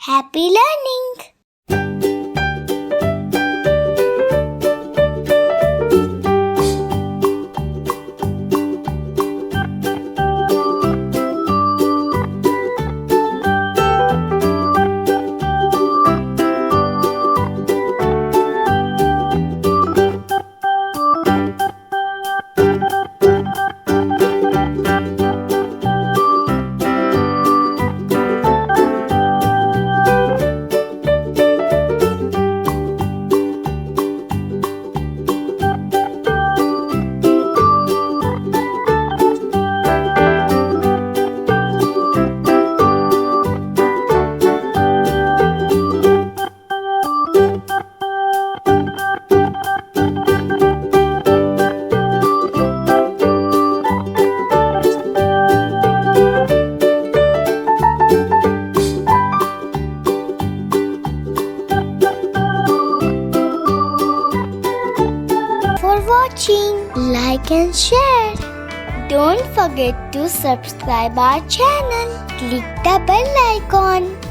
Happy learning! For watching, like and share. Don't forget to subscribe our channel. Click the bell icon.